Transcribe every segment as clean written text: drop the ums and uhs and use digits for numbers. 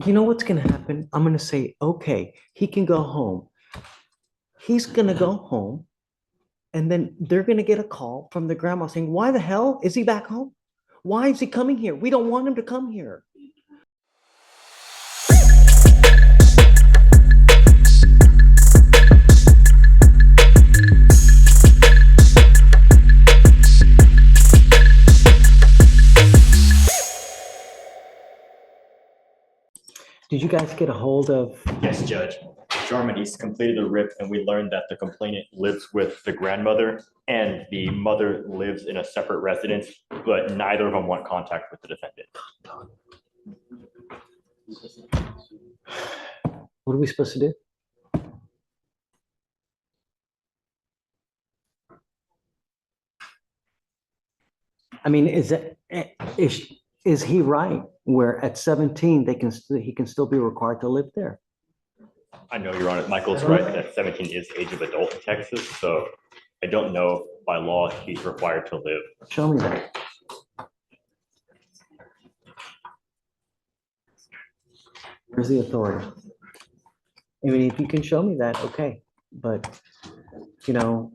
You know what's gonna happen? I'm gonna say, okay, he can go home. He's gonna go home, and then they're gonna get a call from the grandma saying, why the hell is he back home? Why is he coming here? We don't want him to come here. Did you guys get a hold of? Yes, Judge. Jarmany's completed the RIP, and we learned that the complainant lives with the grandmother and the mother lives in a separate residence, but neither of them want contact with the defendant. What are we supposed to do? I mean, is he right where at 17 he can still be required to live there? I know, Your Honor, Michael's right that 17 is the age of adult in Texas, so I don't know if by law he's required to live. Show me that. Where's the authority? I mean, if you can show me that, okay, but you know,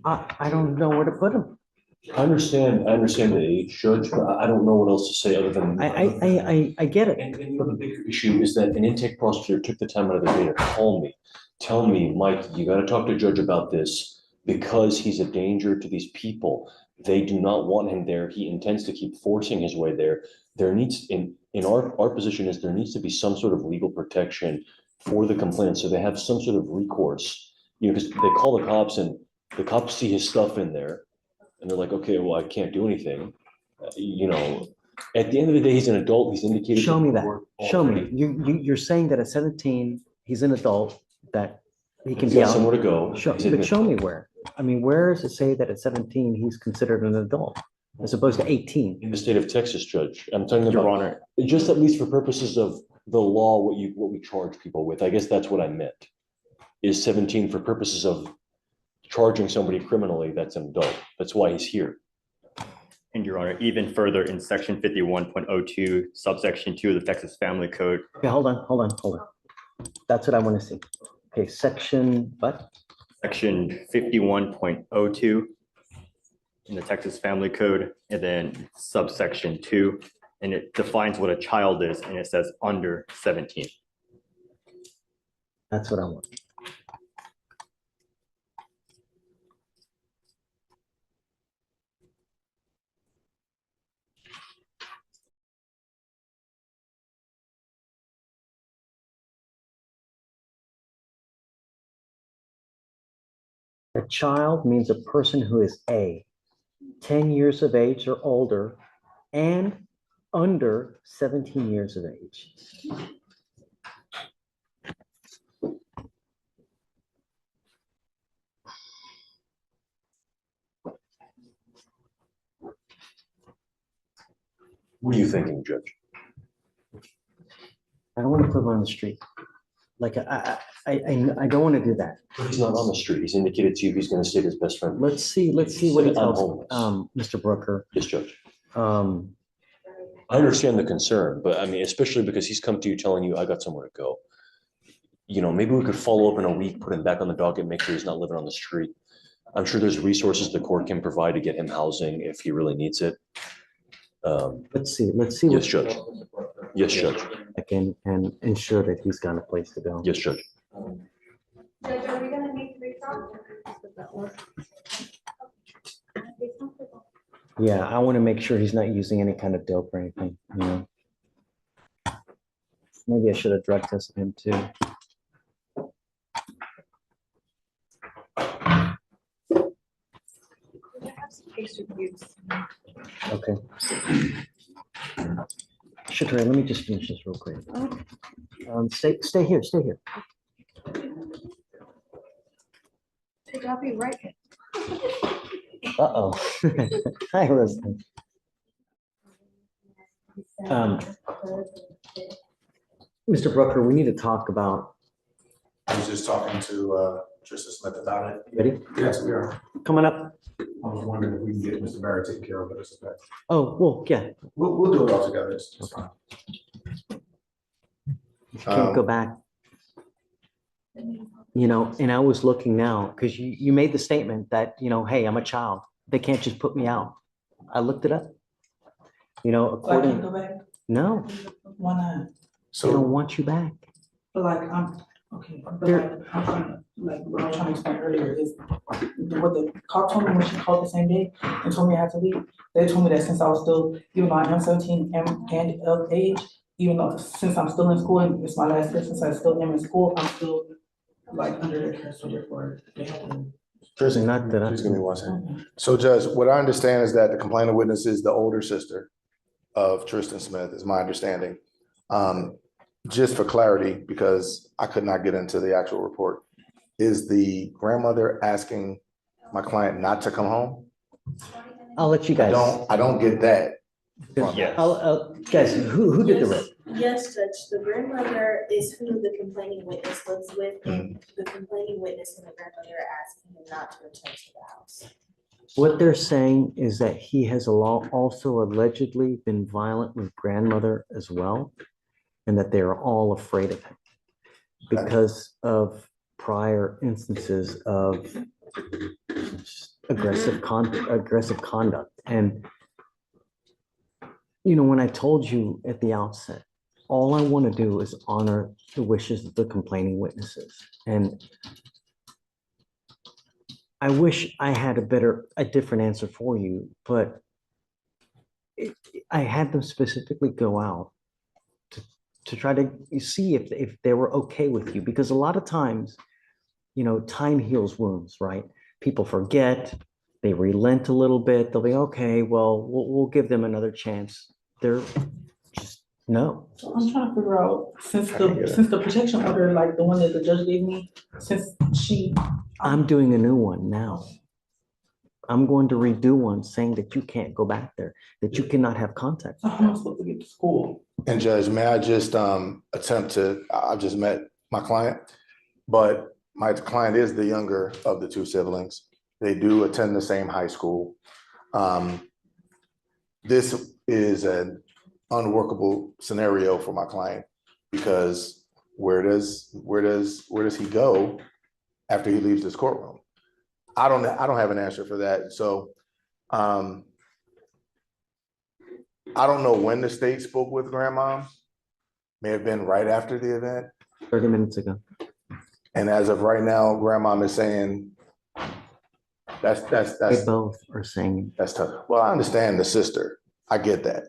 I don't know where to put him. I understand the age, Judge, but I don't know what else to say other than. I get it. And the bigger issue is that an intake prosecutor took the time out of their day to call me, tell me, Mike, you gotta talk to Judge about this because he's a danger to these people. They do not want him there. He intends to keep forcing his way there. There needs, in our position is there needs to be some sort of legal protection for the complainant, so they have some sort of recourse. Because they call the cops and the cops see his stuff in there. And they're like, okay, well, I can't do anything. At the end of the day, he's an adult. He's indicated. Show me that. Show me. You're saying that at 17, he's an adult, that he can be out. Somewhere to go. But show me where. I mean, where does it say that at 17, he's considered an adult as opposed to 18? In the state of Texas, Judge. I'm talking about, Your Honor, just at least for purposes of the law, what we charge people with. I guess that's what I meant. Is 17 for purposes of charging somebody criminally that's an adult. That's why he's here. and Your Honor, even further in section 51.02, subsection 2 of the Texas Family Code. Okay, hold on. That's what I want to see. Okay, section what? Section 51.02 in the Texas Family Code, and then subsection 2, and it defines what a child is, and it says under 17. That's what I want. A child means a person who is 10 years of age or older and under 17 years of age. What are you thinking, Judge? I don't want to put him on the street. Like, I don't want to do that. But he's not on the street. He's indicated to you he's going to stay with his best friend. Let's see what he tells homeless. Mr. Brooker. Yes, Judge. I I understand the concern, but I mean, especially because he's come to you telling you, I got somewhere to go. Maybe we could follow up in a week, put him back on the docket, make sure he's not living on the street. I'm sure there's resources the court can provide to get him housing if he really needs it. let's see. Yes, Judge. Yes, Judge. I can and ensure that he's got a place to go. Yes, Judge. Judge, are we gonna need 3 stops? Yeah, I want to make sure he's not using any kind of dope or anything, Maybe I should have drug tested him too. Okay. Shakira, let me just finish this real quick. Stay here. I'll be right. Uh-oh. Hi, Rosie. Mr. Brooker, we need to talk about. I was just talking to Justice Smith about it. Ready? Yes, we are. Coming up. I was wondering if we can get Mr. Barrett taken care of, but it's okay. Oh, well, yeah, We'll do it all together. It's fine. you can't go back. You know, and I was looking now, because you made the statement that, you know, hey, I'm a child. They can't just put me out. I looked it up. You know, So I can't according, go back? no, Why not? they don't So, want you back. But like, okay, but There- like, I'm trying to, like, what I was trying to explain earlier is what the cop told me when she called the same day and told me I had to leave. They told me that since I was still, even though I am 17 and of age, even though since I'm still in school and it's my last year, since I still am in school, I'm still like under their care, so therefore they have to. Tristan, Not that I- just give me one second. So Judge, what I understand is that the complaining witness is the older sister of Tristan Smith, is my understanding. Just for clarity, because I could not get into the actual report, is the grandmother asking my client not to come home? I'll let you I guys. don't get that. Yes. Guys, who did the rip? Yes, Judge, the grandmother is who the complaining witness lives with, and the complaining witness and the grandmother are asking him not to return to the house. What they're saying is that he has also allegedly been violent with grandmother as well, and that they are all afraid of him because of prior instances of aggressive conduct. And, you know, when I told you at the outset, all I want to do is honor the wishes of the complaining witnesses. And I wish I had a different answer for you, but I had them specifically go out to try to see if they were okay with you, because a lot of times, you know, time heals wounds, right? People forget, they relent a little bit, they'll be, okay, well, we'll give them another chance. They're just, no. So I'm trying to figure out, since the protection order, like the one that the judge gave me, since she. I'm doing a new one now. I'm going to redo one saying that you can't go back there, that you cannot have contact. So how am I supposed to get to school? And Judge, may I just I've just met my client, but my client is the younger of the two siblings. They do attend the same high school. This is an unworkable scenario for my client, because where does he go after he leaves this courtroom? I don't have an answer for that. So I don't know when the state spoke with grandma. May have been right after the event. 30 minutes ago. And as of right now, grandma is saying that's They both are saying, that's tough. Well, I understand the sister. I get that.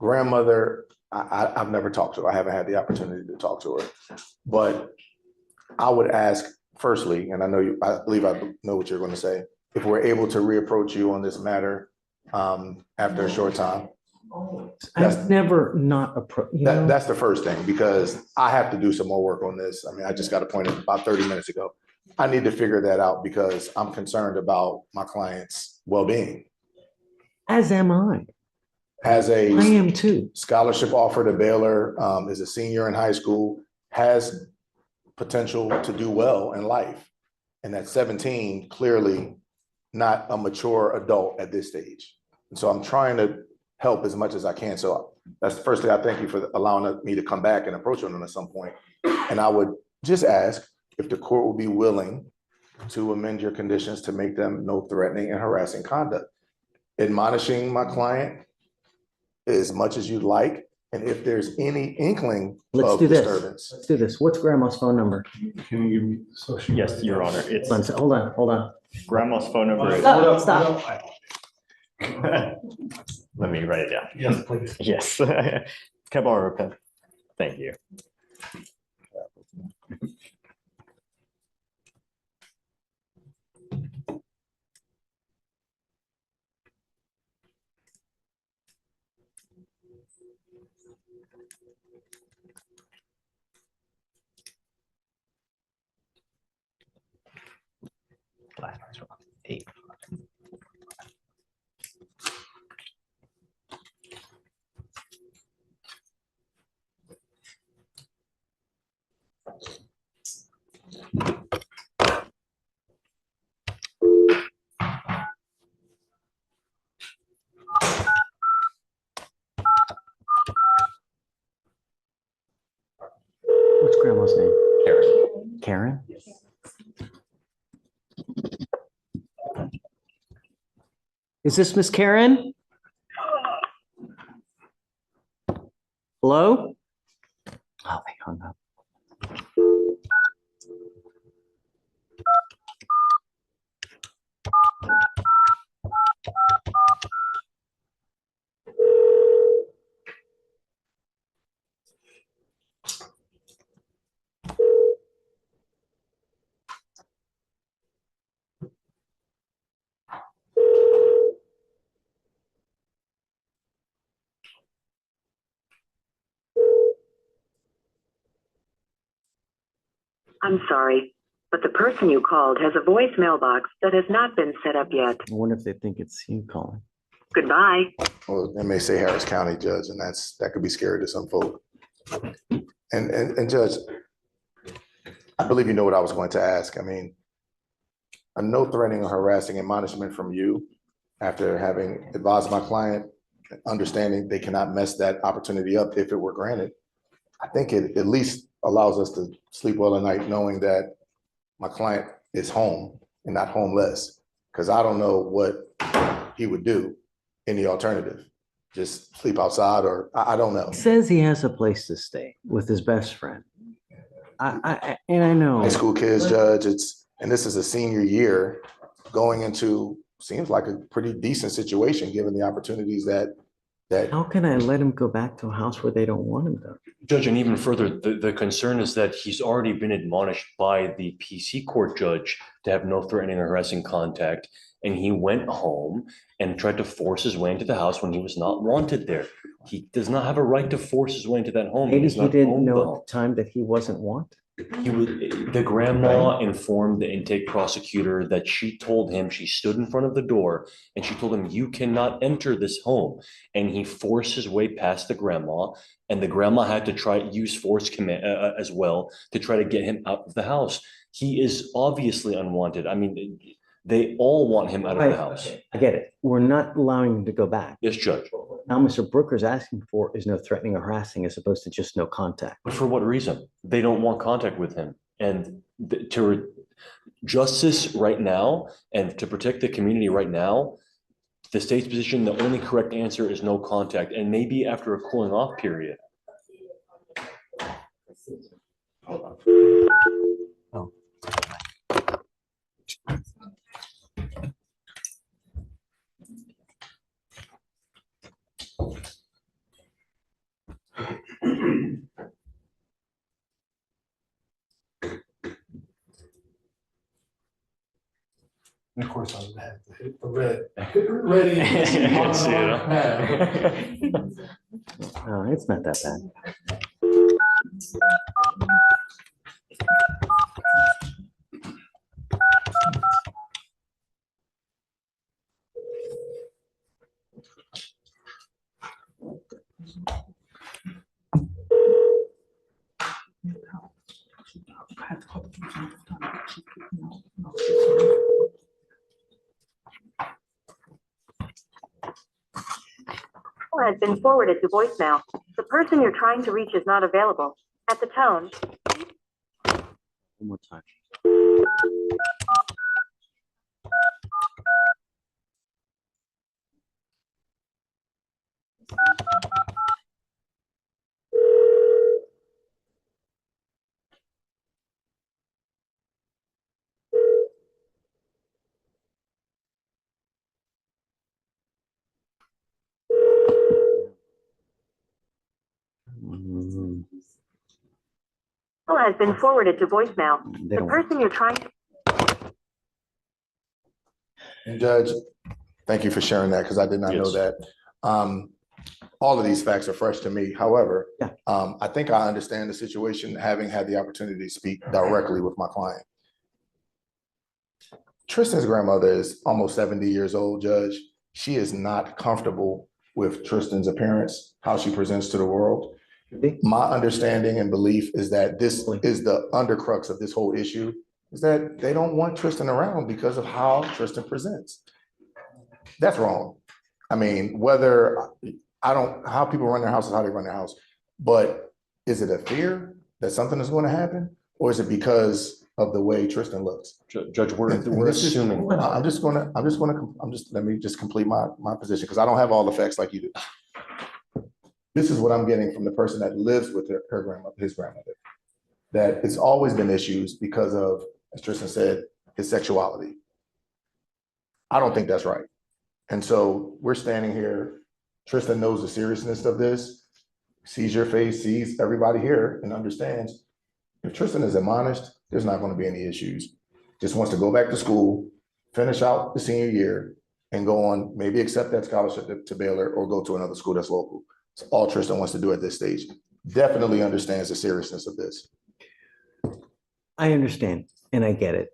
Grandmother, I've never talked to her. I haven't had the opportunity to talk to her. But I would ask, firstly, and I believe I know what you're going to say, if we're able to reapproach you on this matter after a short time. I've never not approached, you know. That's the first thing, because I have to do some more work on this. I mean, I just got appointed about 30 minutes ago. I need to figure that out because I'm concerned about my client's well-being. As am I. Has I a am too. scholarship offer to Baylor, is a senior in high school, has potential to do well in life. And at 17, clearly not a mature adult at this stage. And so I'm trying to help as much as I can. So that's firstly, I thank you for allowing me to come back and approach them at some point. And I would just ask if the court will be willing to amend your conditions to make them no threatening and harassing conduct. Admonishing my client as much as you'd like. And if there's any inkling Let's of do this. disturbance. Let's do this. What's grandma's phone number? Can you give me social? Yes, Your Honor. It's Hold on. grandma's phone number. is- Stop. Let me write it down. Yes, please. Yes. Can I borrow a pen? Thank you. Eight. Is this Miss Karen? Hello? Oh, they hung up. I'm sorry, but the person you called has a voicemail box that has not been set up yet. I wonder if they think it's you calling. Goodbye. Well, they may say Harris County judge, and that could be scary to some folk. And Judge, I believe you know what I was going to ask. I mean, a no threatening or harassing admonishment from you after having advised my client, understanding they cannot mess that opportunity up if it were granted. I think it at least allows us to sleep well at night knowing that my client is home and not homeless, because I don't know what he would do in the alternative. Just sleep outside, or I don't know. He says he has a place to stay with his best friend. And I know. High school kids, Judge, and this is a senior year going into, seems like a pretty decent situation, given the opportunities that How can I let him go back to a house where they don't want him to? Judge, and even further, the concern is that he's already been admonished by the PC court judge to have no threatening or harassing contact. And he went home and tried to force his way into the house when he was not wanted there. He does not have a right to force his way into that home. Maybe does he not didn't own the know at home. the time that he wasn't wanted. The grandma informed the intake prosecutor that she told him, she stood in front of the door and she told him, you cannot enter this home. And he forced his way past the grandma, and the grandma had to use force command as well to try to get him out of the house. He is obviously unwanted. I mean, they all want him out of the Right. house. I get it. We're not allowing him to go back. Yes, Judge. Now, Mr. Brooker's asking for is no threatening or harassing as opposed to just no contact. But for what reason? They don't want contact with him. And justice right now, and to protect the community right now, the state's position, the only correct answer is no contact, and maybe after a cooling off period. And of course, I would have to hit the ready. Can't see it, No, it's not that bad. Call has been forwarded to voicemail. The person you're trying to reach is not available. At the tone, One more time. Mm, call has been forwarded to voicemail. They The don't. person you're trying to And Judge, thank you for sharing that, because I did not know Yes. that. All of these facts are fresh to me. However, Yeah. I think I understand the situation, having had the opportunity to speak directly with my client. Tristan's grandmother is almost 70 years old, Judge. She is not comfortable with Tristan's appearance, how she presents to the world. My understanding and belief is that this is the undercrux of this whole issue, is that they don't want Tristan around because of how Tristan presents. That's wrong. I mean, how people run their house is how they run their house. But is it a fear that something is going to happen? Or is it because of the way Tristan looks. Judge, we're And this is- assuming. let me just complete my position, because I don't have all the facts like you do. This is what I'm getting from the person that lives with her grandmother, his grandmother, that it's always been issues because of, as Tristan said, his sexuality. I don't think that's right. And so we're standing here, Tristan knows the seriousness of this, sees your face, sees everybody here, and understands if Tristan is admonished, there's not going to be any issues. Just wants to go back to school, finish out the senior year, and go on, maybe accept that scholarship to Baylor or go to another school that's local. It's all Tristan wants to do at this stage. Definitely understands the seriousness of this. I understand and I get it,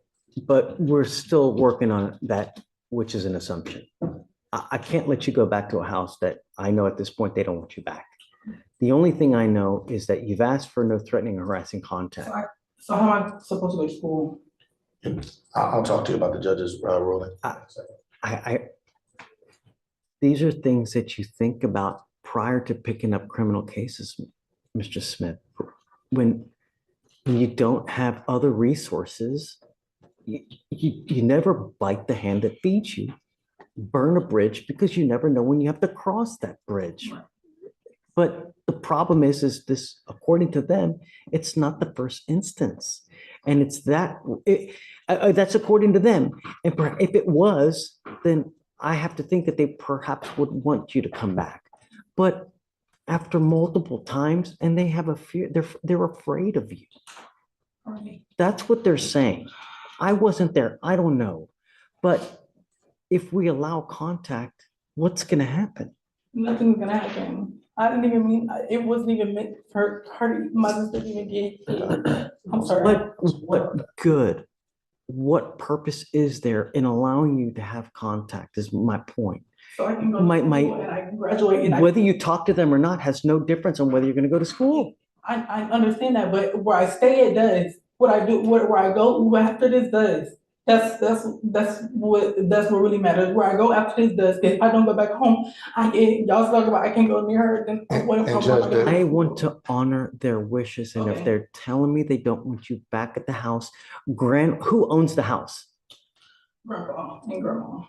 but we're still working on that, which is an assumption. I can't let you go back to a house that I know at this point they don't want you back. The only thing I know is that you've asked for no threatening or harassing contact. So how am I supposed to go to school? I'll talk to you about the judge's ruling. These are things that you think about prior to picking up criminal cases, Mr. Smith. When you don't have other resources, you never bite the hand that feeds you. Burn a bridge because you never know when you have to cross that bridge. But the problem is this, according to them, it's not the first instance. And it's that's according to them. And if it was, then I have to think that they perhaps would want you to come back. But after multiple times, and they have a fear, they're afraid of you. That's what they're saying. I wasn't there. I don't know. But if we allow contact, what's going to happen? Nothing's gonna happen. I didn't even mean, it wasn't even meant for her, my sister to even get. I'm sorry. But what good? What purpose is there in allowing you to have contact is my point. So I can go My- to school and I can graduate and Whether you talk to them or not has no difference on whether you're going to go to school. I understand that, but where I stay, it does. What I do, where I go after this does. That's what really matters. Where I go after this does. If I don't go back home, y'all talk about I can't go near her, then what if And Judge, I want to honor their wishes. And if Okay. they're telling me they don't want you back at the house, who owns the house? Grandpa and grandma.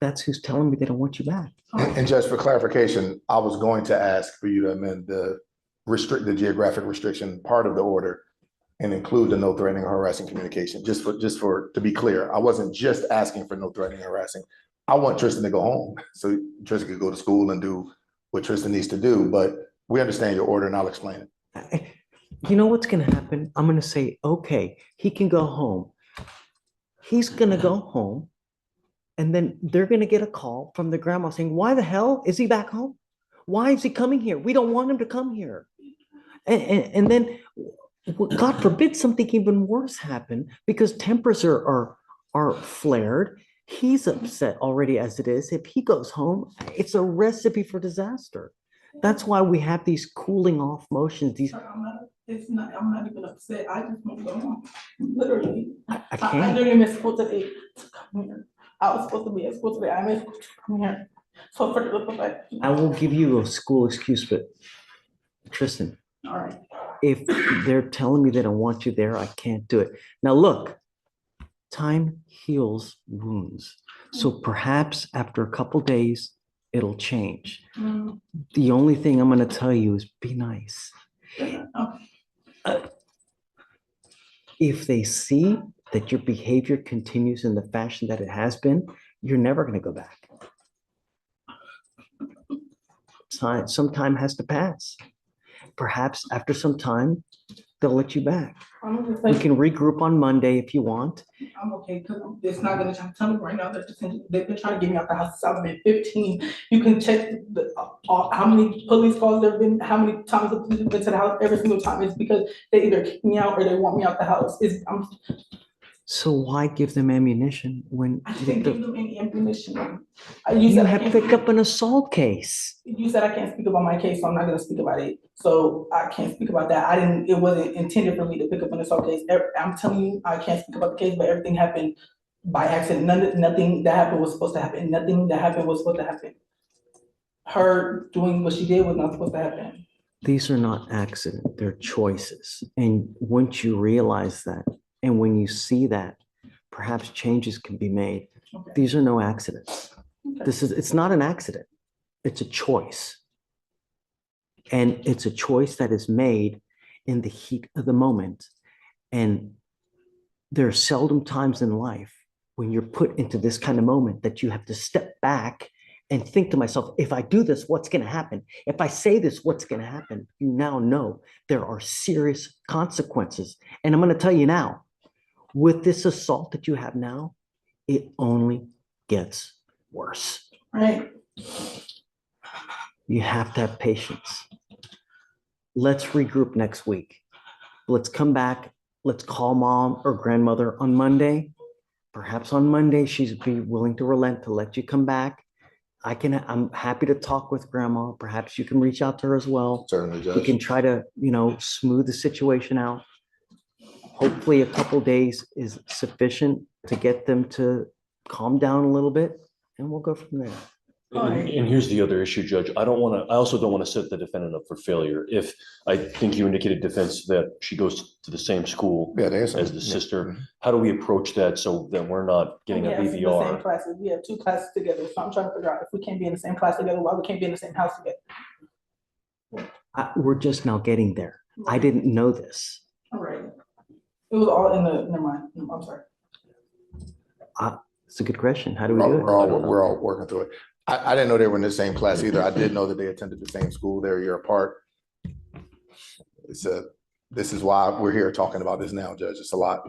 That's who's telling me they don't want you back. And just for clarification, I was going to ask for you to amend the geographic restriction part of the order and include the no threatening or harassing communication, to be clear. I wasn't just asking for no threatening or harassing. I want Tristan to go home so Tristan could go to school and do what Tristan needs to do, but we understand your order and I'll explain it. You know what's going to happen? I'm going to say, okay, he can go home. He's going to go home. And then they're going to get a call from the grandma saying, why the hell is he back home? Why is he coming here? We don't want him to come here. And then, God forbid, something even worse happen because tempers are flared. He's upset already as it is. If he goes home, it's a recipe for disaster. That's why we have these cooling off motions. I'm not even upset. I just want to go home. Literally. I I can't. didn't miss school today to come here. I was supposed to be at school today. I missed school to come here. So for the fact. I will give you a school excuse, but Tristan, All right. if they're telling me they don't want you there, I can't do it. Now, look, time heals wounds. So perhaps after a couple days, it'll change. Mm, The only thing I'm going to tell you is be nice. okay. If they see that your behavior continues in the fashion that it has been, you're never going to go back. Some time has to pass. Perhaps after some time, they'll let you back. I'm just We like, can regroup on Monday if you want. I'm okay, because it's not gonna tell me right now that they've been trying to get me out the house since I've been 15. You can check how many police calls there've been, how many times the police have been to the house. Every single time it's because they either kick me out or they want me out the house. So why give them ammunition when I didn't give them any ammunition. you said I have can't picked speak- up an assault case? You said I can't speak about my case, so I'm not gonna speak about it. So I can't speak about that. It wasn't intended for me to pick up an assault case. I'm telling you, I can't speak about the case, but everything happened by accident. Nothing that happened was supposed to happen. Nothing that happened was supposed to happen. Her doing what she did was not supposed to happen. These are not accidents, they're choices. And once you realize that, And when you see that, perhaps changes can be made. Okay. These are no accidents. Okay. It's not an accident. It's a choice. And it's a choice that is made in the heat of the moment. And there are seldom times in life when you're put into this kind of moment that you have to step back and think to myself, if I do this, what's going to happen? If I say this, what's going to happen? You now know there are serious consequences. And I'm going to tell you now, with this assault that you have now, it only gets worse. Right. You have to have patience. Let's regroup next week. Let's come back. Let's call mom or grandmother on Monday. Perhaps on Monday, she'd be willing to relent to let you come back. I'm happy to talk with grandma. Perhaps you can reach out to her as well. Certainly, We can Judge. try to, smooth the situation out. Hopefully a couple days is sufficient to get them to calm down a little bit, and we'll go from there. And here's the other issue, Judge. I also don't want to set the defendant up for failure. If I think you indicated defense that she goes to the same school Yeah, there's. as the sister, how do we approach that so that we're not getting a We have the same BVR? classes. We have 2 classes together. So I'm trying to figure out if we can't be in the same class together, why we can't be in the same house together. We're just now getting there. I didn't know this. All right. It was all in the, never mind. I'm sorry. It's a good question. How do we We're do it? we're all working through it. I didn't know they were in the same class either. I did know that they attended the same school. They're a year apart. This is why we're here talking about this now, Judge. It's a lot.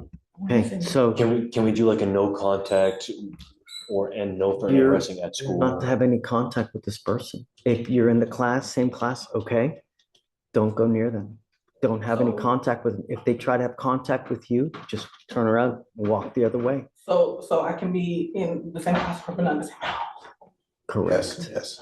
Okay, so Can we do like a no contact and no further You're harassing at school? not to have any contact with this person. If you're in the class, same class, okay, don't go near them. Don't have any contact with them. If they try to have contact with you, just turn around and walk the other way. So I can be in the same class, but not in the same house. Correct. Yes.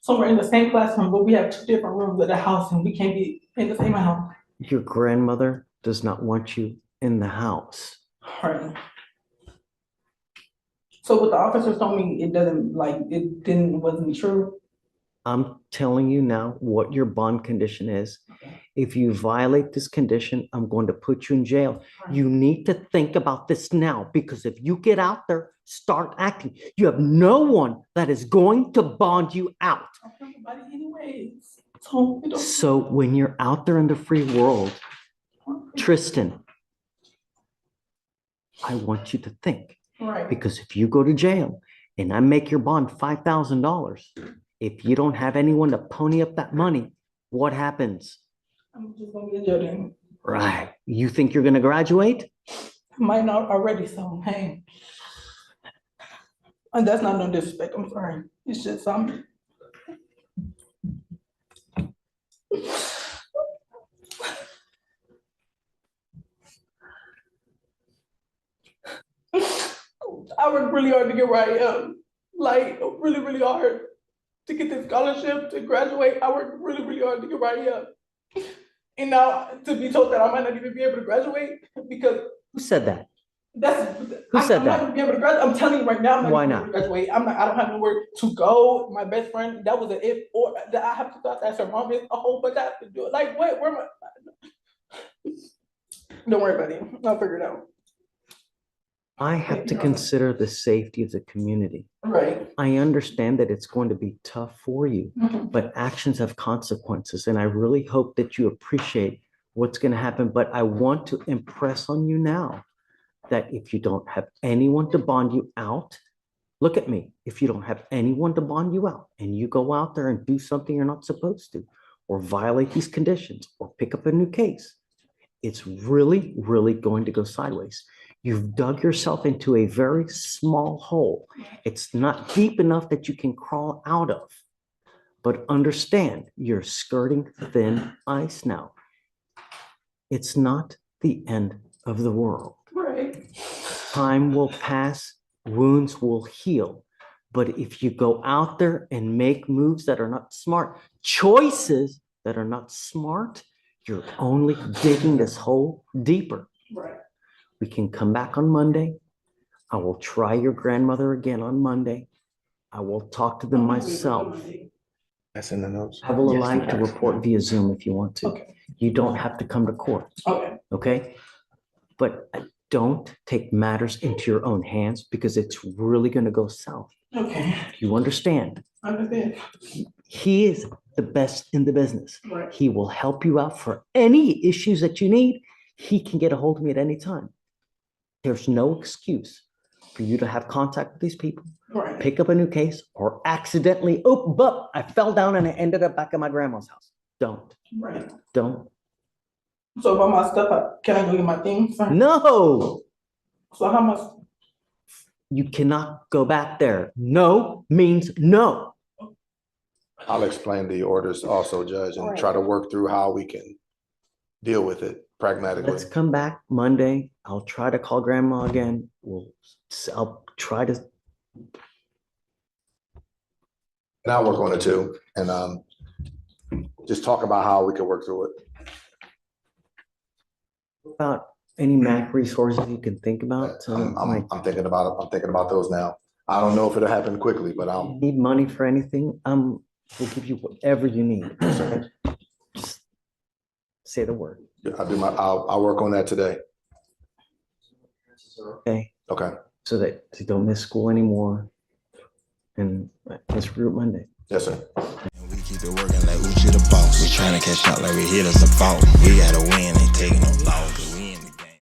So we're in the same classroom, but we have 2 different rooms at the house and we can't be in the same house. Your grandmother does not want you in the house. Right. So what the officers told me, wasn't true. I'm telling you now what your bond condition is. If you violate this condition, I'm going to put you in jail. You need to think about this now, because if you get out there, start acting, you have no one that is going to bond you out. Everybody anyways. So when you're out there in the free world, Tristan, I want you to think, Right. because if you go to jail and I make your bond $5,000, if you don't have anyone to pony up that money, what happens? I'm just gonna be in jail then. Right. You think you're going to graduate? Might not already, so hey. And that's not no disrespect, I'm sorry. It's just something. I worked really hard to get where I am. Like, really, really hard to get this scholarship, to graduate. I worked really, really hard to get where I am. And now to be told that I might not even be able to graduate because Who said that? I'm said not that? gonna be able to graduate. I'm telling you right now, I'm not Why gonna be able not? to graduate. I don't have nowhere to go. My best friend, that was an if, or that I have to go ask her mom. It's a whole bunch I have to do. Like, wait, where am I? Don't worry about it. I'll figure it out. I have to consider the safety of the community. Right. I understand that it's going to be tough for you, Mhm. but actions have consequences. And I really hope that you appreciate what's going to happen. But I want to impress on you now that if you don't have anyone to bond you out, look at me. If you don't have anyone to bond you out and you go out there and do something you're not supposed to, or violate these conditions, or pick up a new case, it's really, really going to go sideways. You've dug yourself into a very small hole. It's not deep enough that you can crawl out of. But understand, you're skirting thin ice now. It's not the end of the world. Right. Time will pass, wounds will heal. But if you go out there and make moves that are not smart, choices that are not smart, you're only digging this hole deeper. Right. We can come back on Monday. I will try your grandmother again on Monday. I will talk to them myself. That's in the notes. I will allow you to report via Zoom if you want to. Okay. you don't have to come to court, Okay, okay? But don't take matters into your own hands because it's really gonna go south. okay, You understand? I understand. He is the best in the business. Right, He will help you out for any issues that you need. He can get a hold of me at any time. There's no excuse for you to have contact with these people, right. pick up a new case, or accidentally, oh, but I fell down and I ended up back at my grandma's house. Don't. So if I'm all stuff up, can I go get my things? No, So how much? you cannot go back there. No means no. I'll explain the orders also, Judge, and try to work through how we can deal with it pragmatically. Let's come back Monday. I'll try to call grandma again. I'll try to. And I'll work on it too, and just talk about how we can work through it. About any MAC resources you can think about. I'm thinking about it. I'm thinking about those now. I don't know if it'll happen quickly, but Need money for anything? We'll give you whatever you need. Just say the word. I'll work on that today. Okay, Okay, so that you don't miss school anymore. And miss Root Monday. yes, sir. We keep it working like Oouchie the boss. We trying to catch up like we hit us a fault. We gotta win, ain't taking no loss.